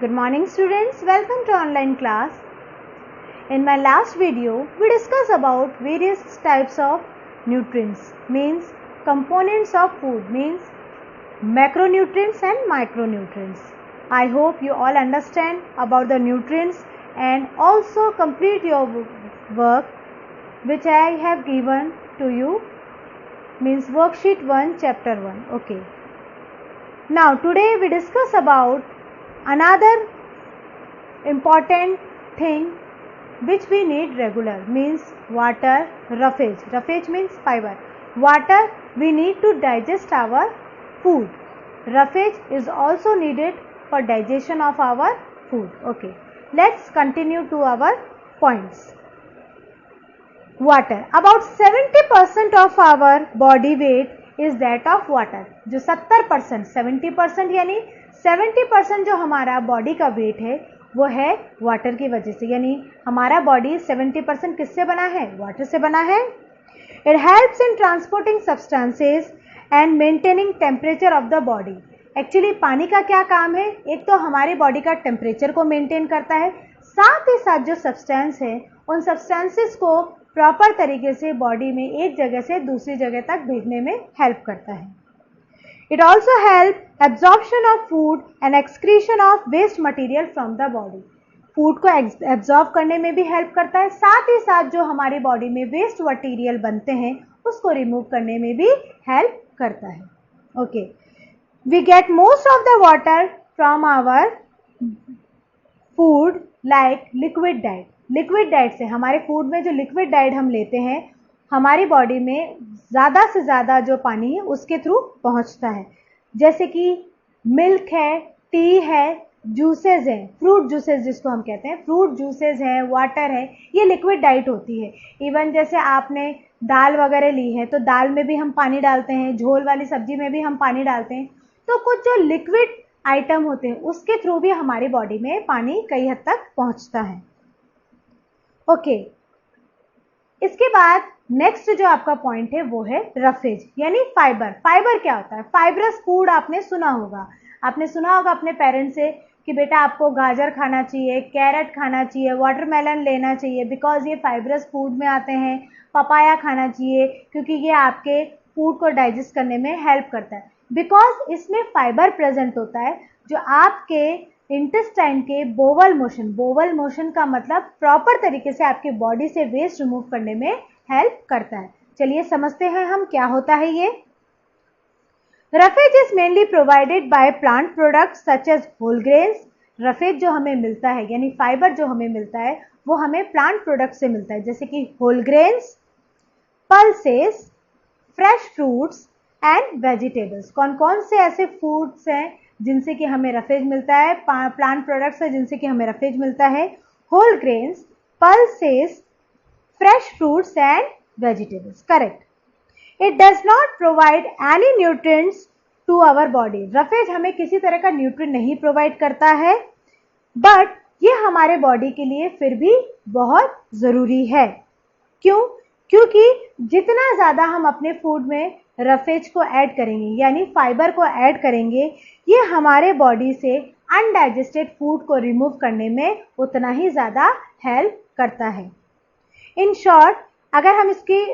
Good morning students, welcome to online class. In my last video, we discussed about various types of nutrients, means components of food, means macronutrients and micronutrients. I hope you all understand about the nutrients and also complete your work which I have given to you, means worksheet 1 chapter 1. Okay. Now today we discuss about another important thing which we need regular, means water, roughage. Roughage means fiber. Water we need to digest our food. Roughage is also needed for digestion of our food. Okay, let's continue to our points. Water, about 70% of our body weight is that of water. जो 70%, 70% यानी 70% जो हमारा body का wait है वो है water की वजह से, यानी हमारा बॉडी 70% किससे बना है? वाटर से बना है. It helps in transporting substances and maintaining temperature of the body. Actually पानी का क्या काम है? एक तो हमारी बॉडी का टेम्परेचर को मेंटेन करता है, साथ ही साथ जो सब्सटेंस है उन सब्सटेंसेस को प्रॉपर तरीके से बॉडी में एक जगह से दूसरी जगह तक भेजने में हेल्प करता है. It also help absorption of food and excretion of waste material from the body. Food को एब्जॉर्ब करने में भी हेल्प करता है, साथ ही साथ जो हमारी बॉडी में वेस्ट मटीरियल बनते हैं उसको रिमूव करने में भी हेल्प करता है. Okay, we get most of the water from our food like liquid diet. Liquid diet से, हमारे फूड में जो लिक्विड डाइट हम लेते हैं हमारी बॉडी में ज़्यादा से ज़्यादा जो पानी है उसके थ्रू पहुंचता है, जैसे कि मिल्क है, टी है, जूसेस हैं, फ्रूट जूसेस जिसको हम कहते हैं, फ्रूट जूसेस हैं, वाटर है, ये लिक्विड डाइट होती है. इवन जैसे आपने दाल वगैरह ली है तो दाल में भी हम पानी डालते हैं, झोल वाली सब्जी में भी हम पानी डालते हैं, तो कुछ जो लिक्विड आइटम होते हैं उसके थ्रू भी हमारी बॉडी में पानी कई हद तक पहुंचता है. ओके, इसके बाद नेक्स्ट जो आपका पॉइंट है वो है रफेज यानी फाइबर. फाइबर क्या होता है? फाइबरस फूड आपने सुना होगा अपने पेरेंट्स से कि बेटा आपको गाजर खाना चाहिए, कैरेट खाना चाहिए, वाटरमेलन लेना चाहिए बिकॉज ये फाइबरस फूड में आते हैं. पपाया खाना चाहिए क्योंकि ये आपके फूड को डाइजेस्ट करने में हेल्प करता है, बिकॉज इसमें फाइबर प्रेजेंट होता है जो आपके इंटेस्टाइन के बोवल मोशन का मतलब प्रॉपर तरीके से आपके बॉडी से वेस्ट रिमूव करने में हेल्प करता है. चलिए समझते हैं हम क्या होता है ये. Roughage is mainly provided by plant products such as whole grains. Roughage जो हमें मिलता है यानी फाइबर जो हमें मिलता है वो हमें प्लांट प्रोडक्ट से मिलता है, जैसे कि whole grains, pulses, fresh fruits and vegetables. कौन कौन से ऐसे फूड्स हैं जिनसे कि हमें रफेज मिलता है? प्लांट प्रोडक्ट्स है जिनसे कि हमें रफेज मिलता है, whole grains, pulses, fresh fruits and vegetables. Correct. It does not provide any nutrients to our body. Roughage हमें किसी तरह का न्यूट्रिएंट नहीं प्रोवाइड करता है, बट ये हमारे बॉडी के लिए फिर भी बहुत ज़रूरी है. क्यों? क्योंकि जितना ज़्यादा हम अपने फूड में रफेज को ऐड करेंगे यानी फाइबर को ऐड करेंगे, ये हमारे बॉडी से अनडाइजेस्टेड फूड को रिमूव करने में उतना ही ज़्यादा हेल्प करता है. इन शॉर्ट, अगर हम इसकी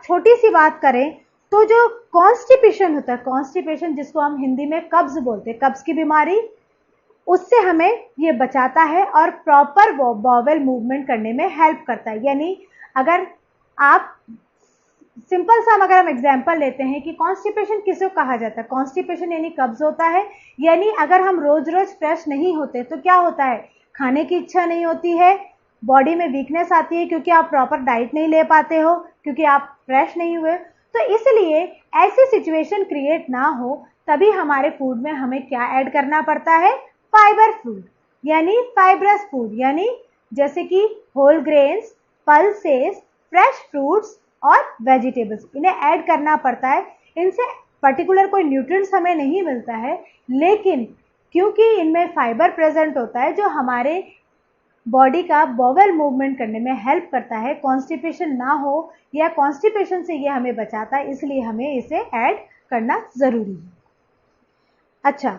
छोटी सी बात करें तो जो कॉन्स्टिपेशन होता है, कॉन्स्टिपेशन जिसको हम हिंदी में कब्ज बोलते हैं, कब्ज की बीमारी, उससे हमें ये बचाता है और प्रॉपर बॉवेल मूवमेंट करने में हेल्प करता है. यानी अगर आप सिंपल सा अगर हम एग्जांपल लेते हैं कि कॉन्स्टिपेशन किसको कहा जाता है? कॉन्स्टिपेशन यानी कब्ज होता है, यानी अगर हम रोज रोज फ्रेश नहीं होते तो क्या होता है? खाने की इच्छा नहीं होती है, बॉडी में वीकनेस आती है क्योंकि आप प्रॉपर डाइट नहीं ले पाते हो, क्योंकि आप फ्रेश नहीं हुए. तो इसलिए ऐसी सिचुएशन क्रिएट ना हो तभी हमारे फूड में हमें क्या ऐड करना पड़ता है? फाइबर फूड यानी फाइबरस फूड, यानी जैसे कि whole grains, pulses, fresh fruits और वेजिटेबल्स, इन्हें ऐड करना पड़ता है. इनसे पर्टिकुलर कोई न्यूट्रिएंट्स हमें नहीं मिलता है, लेकिन क्योंकि इनमें फाइबर प्रेजेंट होता है जो हमारे बॉडी का बॉवेल मूवमेंट करने में हेल्प करता है, कॉन्स्टिपेशन ना हो या कॉन्स्टिपेशन से ये हमें बचाता है, इसलिए हमें इसे ऐड करना ज़रूरी है. अच्छा,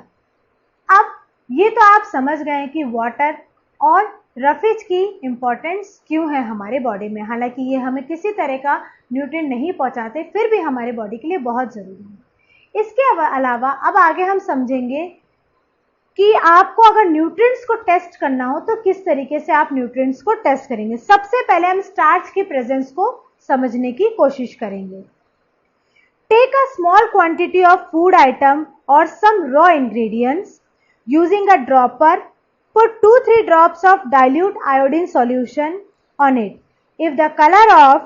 अब ये तो आप समझ गए कि वाटर और रफेज की इम्पोर्टेंस क्यों है हमारे बॉडी में। हालांकि ये हमें किसी तरह का न्यूट्रिएंट नहीं पहुंचाते, फिर भी हमारे बॉडी के लिए बहुत ज़रूरी है। इसके अलावा अब आगे हम समझेंगे कि आपको अगर न्यूट्रिएंट्स को टेस्ट करना हो तो किस तरीके से आप न्यूट्रिएंट्स को टेस्ट करेंगे। सबसे पहले हम स्टार्च की प्रेजेंस को समझने की कोशिश करेंगे। Take a small quantity of food item और some raw ingredients using a dropper, put 2-3 drops of dilute iodine solution on it. If the color of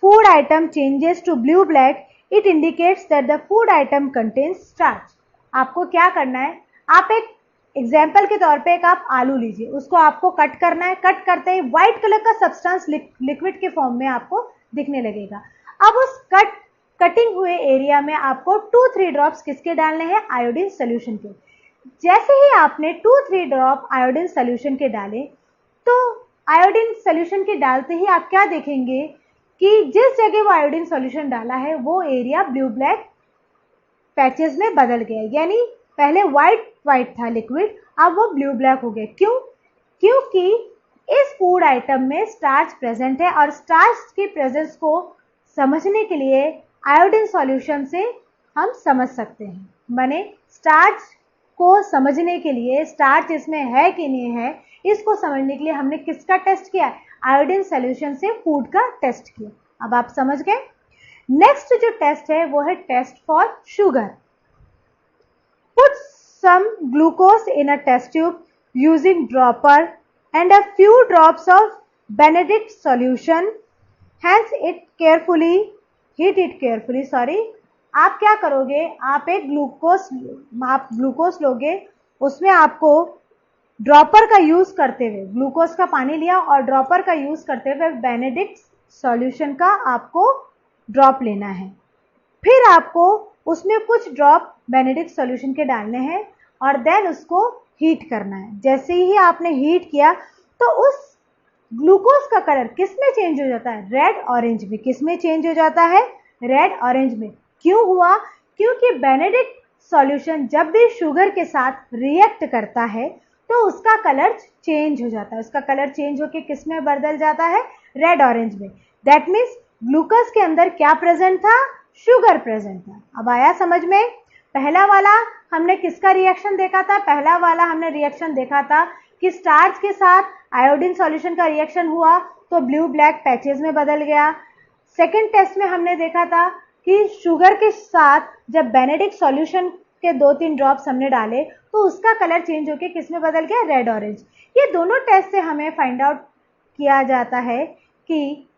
food item changes to blue-black, it indicates that the food item contains starch. आपको क्या करना है, आप एक example के तौर पे एक आप आलू लीजिए, उसको आपको कट करना है। कट करते ही व्हाइट कलर का सब्सटेंस लिक्विड के फॉर्म में आपको दिखने लगेगा। अब उस कटिंग हुए एरिया में आपको 2-3 ड्रॉप्स किसके डालने हैं, आयोडीन सोल्यूशन के। जैसे ही आपने 2-3 ड्रॉप आयोडीन सोल्यूशन के डाले, तो आयोडीन सोल्यूशन के डालते ही आप क्या देखेंगे कि जिस जगह वो आयोडीन सोल्यूशन डाला है वो एरिया ब्लू ब्लैक पैचेस में बदल गया। यानी पहले व्हाइट था लिक्विड, अब वो ब्लू ब्लैक हो गया। क्यों? क्योंकि इस फूड आइटम में स्टार्च प्रेजेंट है, और स्टार्च की प्रेजेंस को समझने के लिए आयोडीन सॉल्यूशन से हम समझ सकते हैं। माने स्टार्च को समझने के लिए, स्टार्च इसमें है कि नहीं है, इसको समझने के लिए हमने किसका टेस्ट किया, आयोडीन सॉल्यूशन से फूड का टेस्ट किया। अब आप समझ गए। नेक्स्ट जो टेस्ट है वो है test for sugar. Put some glucose in a test tube using dropper and a few drops of Benedict solution, hence it carefully, heat it carefully, आप क्या करोगे, आप ग्लूकोज लोगे, उसमें आपको ड्रॉपर का यूज करते हुए, ग्लूकोज का पानी लिया और ड्रॉपर का यूज करते हुए बेनेडिक्ट सॉल्यूशन का आपको ड्रॉप लेना है। फिर आपको उसमें कुछ ड्रॉप बेनेडिक्ट सॉल्यूशन के डालने हैं और देन उसको हीट करना है। जैसे ही आपने हीट किया तो उस ग्लूकोज का कलर किस में चेंज हो जाता है, रेड ऑरेंज में। किस में चेंज हो जाता है, रेड ऑरेंज में। क्यों हुआ? क्योंकि बेनेडिक्ट सॉल्यूशन जब भी शुगर के साथ रिएक्ट करता है तो उसका कलर चेंज हो जाता है। उसका कलर चेंज होकर किस में बदल जाता है, रेड ऑरेंज में। दैट मीन्स ग्लूकोज के अंदर क्या प्रेजेंट था, शुगर प्रेजेंट था। अब आया समझ में। पहला वाला हमने किसका रिएक्शन देखा था, पहला वाला हमने रिएक्शन देखा था कि स्टार्च के साथ आयोडीन सॉल्यूशन का रिएक्शन हुआ तो ब्लू ब्लैक पैचेस में बदल गया। सेकेंड टेस्ट में हमने देखा था कि शुगर के साथ जब बेनेडिक्ट सॉल्यूशन के 2-3 ड्रॉप्स हमने डाले तो उसका कलर चेंज होकर किस में बदल गया, रेड ऑरेंज। ये दोनों टेस्ट से हमें फाइंड आउट किया जाता है कि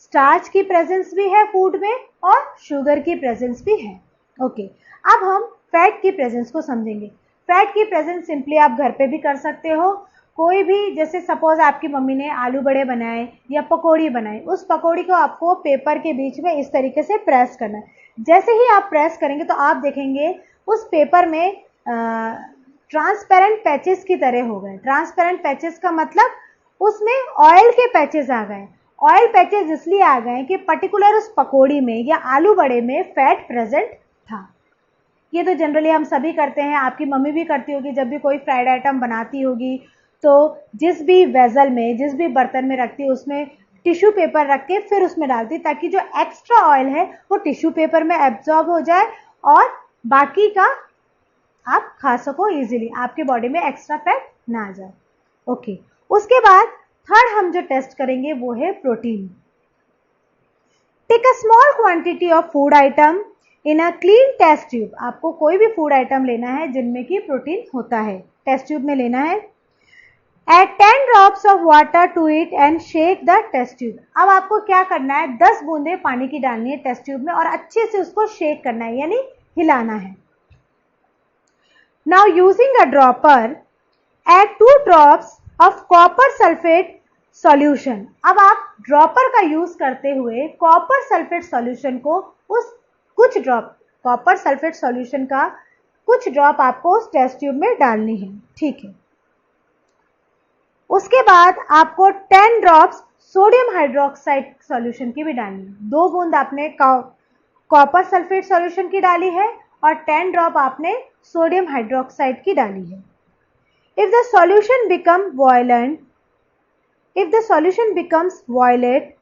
स्टार्च की प्रेजेंस भी है फूड में और शुगर की प्रेजेंस भी है। ओके, अब हम फैट की प्रेजेंस को समझेंगे। फैट की प्रेजेंस सिंपली आप घर पे भी कर सकते हो। कोई भी, जैसे सपोज आपकी मम्मी ने आलू बड़े बनाए या पकौड़ी बनाई, उस पकौड़ी को आपको पेपर के बीच में इस तरीके से प्रेस करना है। जैसे ही आप प्रेस करेंगे तो आप देखेंगे उस पेपर में ट्रांसपेरेंट पैचेस की तरह हो गए। ट्रांसपेरेंट पैचेस का मतलब उसमें ऑयल के पैचेस आ गए। ऑयल पैचेस इसलिए आ गए कि पर्टिकुलर उस पकौड़ी में या आलू बड़े में फैट प्रेजेंट था। ये तो जनरली हम सभी करते हैं, आपकी मम्मी भी करती होगी। जब भी कोई फ्राइड आइटम बनाती होगी तो जिस भी वेजल में, जिस भी बर्तन में रखती है उसमें टिश्यू पेपर रख के फिर उसमें डालती, ताकि जो एक्स्ट्रा ऑयल है वो टिश्यू पेपर में एब्जॉर्ब हो जाए और बाकी का आप खा सको इजीली, आपके बॉडी में एक्स्ट्रा फैट ना आ जाए। ओके, उसके बाद थर्ड हम जो टेस्ट करेंगे वो है protein. Take a small quantity of food item in a clean test tube. आपको कोई भी फूड आइटम लेना है जिनमें कि प्रोटीन होता है, टेस्ट ट्यूब में लेना है। Add 10 drops of water to it and shake the test tube. अब आपको क्या करना है, 10 बूंदे पानी की डालनी है टेस्ट ट्यूब में और अच्छे से उसको शेक करना है, यानी हिलाना है। Now using a dropper, add 2 drops of copper sulfate solution. अब आप ड्रॉपर का यूज करते हुए कॉपर सल्फेट सॉल्यूशन को कुछ ड्रॉप कॉपर सल्फेट सॉल्यूशन का कुछ ड्रॉप आपको उस टेस्ट ट्यूब में डालनी है। ठीक है, उसके बाद आपको 10 ड्रॉप्स सोडियम हाइड्रोक्साइड सॉल्यूशन की भी डालनी है। 2 बूंद आपने कॉपर सल्फेट सॉल्यूशन की डाली है और 10 ड्रॉप आपने सोडियम हाइड्रोक्साइड की डाली है। If the solution becomes violent, if the solution becomes violet,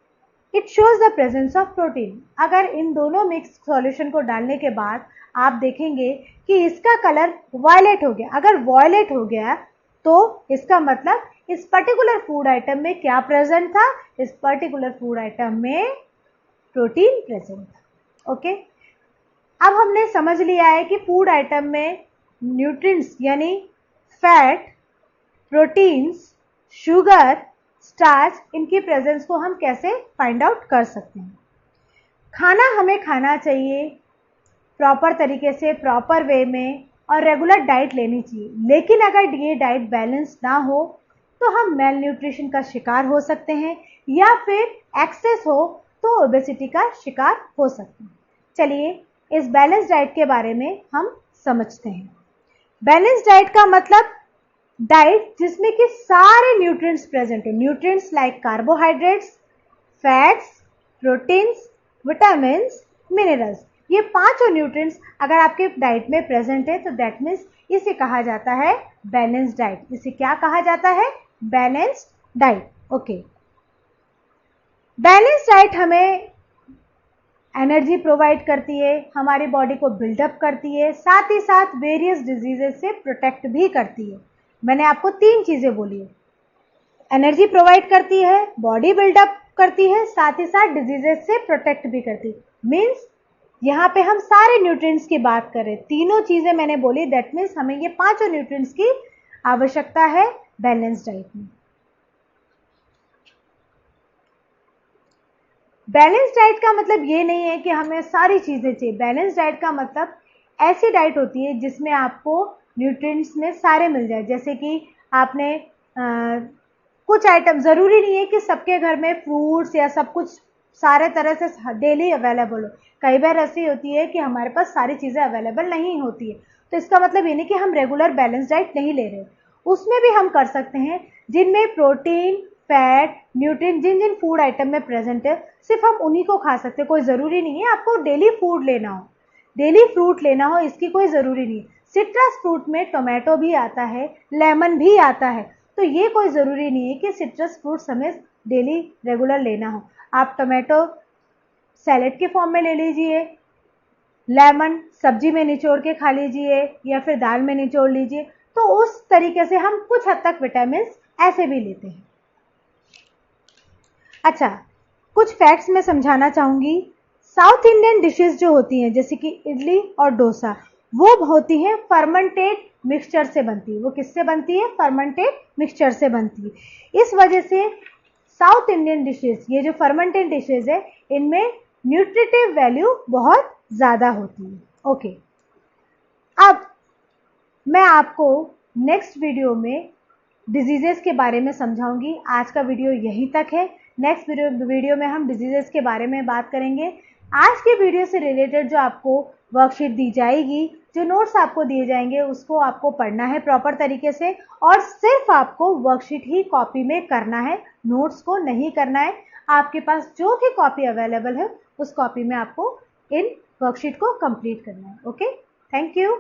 it shows the presence of protein. अगर इन दोनों मिक्स सॉल्यूशन को डालने के बाद आप देखेंगे कि इसका कलर वायलेट हो गया. अगर वायलेट हो गया तो इसका मतलब इस पर्टिकुलर फूड आइटम में क्या प्रेजेंट था? इस पर्टिकुलर फूड आइटम में प्रोटीन प्रेजेंट था. ओके, अब हमने समझ लिया है कि फूड आइटम में न्यूट्रिएंट्स यानी फैट, प्रोटीन्स, शुगर, स्टार्च, इनकी प्रेजेंस को हम कैसे फाइंड आउट कर सकते हैं. खाना हमें खाना चाहिए प्रॉपर तरीके से, प्रॉपर वे में, और रेगुलर डाइट लेनी चाहिए. लेकिन अगर ये डाइट बैलेंस ना हो तो हम मेल न्यूट्रिशन का शिकार हो सकते हैं या फिर एक्सेस हो तो ओबेसिटी का शिकार हो सकते हैं. चलिए इस बैलेंस डाइट के बारे में हम समझते हैं. बैलेंस डाइट का मतलब डाइट जिसमें कि सारे न्यूट्रिएंट्स प्रेजेंट हो. Nutrients like carbohydrates, fats, proteins, vitamins, minerals, ये पांचों न्यूट्रिएंट्स अगर आपके डाइट में प्रेजेंट है तो दैट मीन्स इसे कहा जाता है बैलेंस डाइट. इसे क्या कहा जाता है? Balanced diet. Okay, balance diet हमें एनर्जी प्रोवाइड करती है, हमारी बॉडी को बिल्डअप करती है, साथ ही साथ वेरियस डिजीजेस से प्रोटेक्ट भी करती है. मैंने आपको 3 चीजें बोली है. एनर्जी प्रोवाइड करती है, बॉडी बिल्डअप करती है, साथ ही साथ डिजीजेस से प्रोटेक्ट भी करती है. मीन्स यहाँ पे हम सारे न्यूट्रिएंट्स की बात करें, तीनों चीजें मैंने बोली, दैट मीन्स हमें ये पांचों न्यूट्रिएंट्स की आवश्यकता है बैलेंस डाइट में. बैलेंस डाइट का मतलब ये नहीं है कि हमें सारी चीजें चाहिए. बैलेंस डाइट का मतलब ऐसी डाइट होती है जिसमें आपको न्यूट्रिएंट्स में सारे मिल जाए. जैसे कि आपने कुछ आइटम, जरूरी नहीं है कि सबके घर में फ्रूट्स या सब कुछ सारे तरह से डेली अवेलेबल हो. कई बार ऐसी होती है कि हमारे पास सारी चीजें अवेलेबल नहीं होती है, तो इसका मतलब ये नहीं कि हम रेगुलर बैलेंस डाइट नहीं ले रहे. उसमें भी हम कर सकते हैं जिनमें प्रोटीन, फैट, न्यूट्रिएंट जिन जिन फूड आइटम में प्रेजेंट है सिर्फ हम उन्हीं को खा सकते हैं. कोई ज़रूरी नहीं है आपको डेली फूड लेना हो, डेली फ्रूट लेना हो, इसकी कोई ज़रूरी नहीं. सिट्रस फ्रूट में टोमेटो भी आता है, लेमन भी आता है, तो ये कोई ज़रूरी नहीं है कि सिट्रस फ्रूट्स हमें डेली रेगुलर लेना हो. आप टोमेटो सैलेड के फॉर्म में ले लीजिए, लेमन सब्जी में निचोड़ के खा लीजिए या फिर दाल में निचोड़ लीजिए. तो उस तरीके से हम कुछ हद तक विटामिन ऐसे भी लेते हैं. अच्छा, कुछ फैक्ट्स मैं समझाना चाहूँगी. साउथ इंडियन डिशेस जो होती हैं जैसे कि इडली और डोसा, वो होती हैं फर्मेंटेड मिक्सचर से बनती है. वो किससे बनती है? फर्मेंटेड मिक्सचर से बनती है. इस वजह से साउथ इंडियन डिशेस, ये जो फर्मेंटेड डिशेस है, इनमें न्यूट्रिटिव वैल्यू बहुत ज़्यादा होती है. ओके, अब मैं आपको नेक्स्ट वीडियो में डिजीजेस के बारे में समझाऊंगी. आज का वीडियो यहीं तक है. नेक्स्ट वीडियो में हम डिजीजेस के बारे में बात करेंगे. आज के वीडियो से रिलेटेड जो आपको वर्कशीट दी जाएगी, जो नोट्स आपको दिए जाएंगे, उसको आपको पढ़ना है प्रॉपर तरीके से, और सिर्फ आपको वर्कशीट ही कॉपी में करना है, नोट्स को नहीं करना है. आपके पास जो भी कॉपी अवेलेबल है उस कॉपी में आपको इन वर्कशीट को कंप्लीट करना है. Okay, thank you.